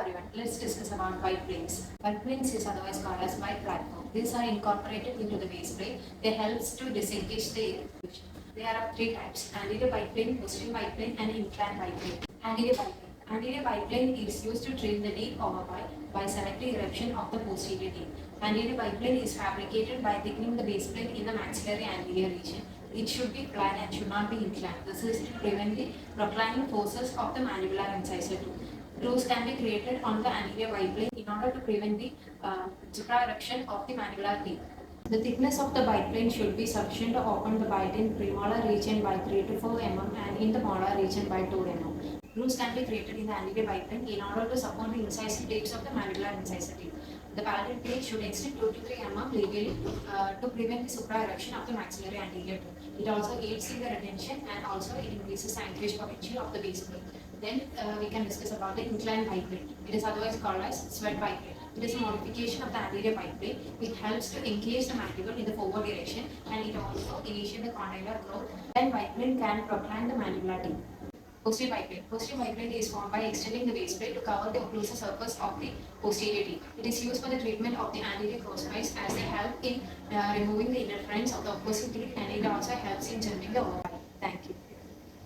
everyone, let's discuss about white planes. White planes is otherwise called as white platform. These are incorporated into the base plate. They helps to disengage the air. There are three types: anterior biplane, posterior biplane, and inclined biplane. Anterior biplane. Anterior biplane is used to trim the deep overbite by selective eruption of the posterior teeth. Anterior biplane is fabricated by thickening the base plate in the maxillary anterior region. It should be flat and should not be inclined. This is to prevent the proclining forces of the mandibular incisor tooth. Grooves can be created on the anterior biplane in order to prevent the supraeruption of the mandibular teeth. The thickness of the biplane should be sufficient to open the bite in premolar region by 3 to 4 mm and in the molar region by 2 mm. Grooves can be created in the anterior biplane in order to support the incisive tips of the mandibular incisor teeth. The palatal plate should extend 2 to 3 mm legally to prevent the supraeruption of the maxillary anterior tooth. It also aids in the retention and also it increases the anchorage potential of the base plate. Then we can discuss about the inclined biplane. It is otherwise called as sweat biplane. It is a modification of the anterior biplane. It helps to engage the mandible in the forward direction and it also initiates the condylar growth. Then biplane can proclaim the mandibular teeth. Posterior biplane. Posterior biplane is formed by extending the base plate to cover the occlusal surface of the posterior teeth. It is used for the treatment of the anterior crossbites as they help in removing the interference of the opposite teeth and it also helps in generate the overbite. Thank you.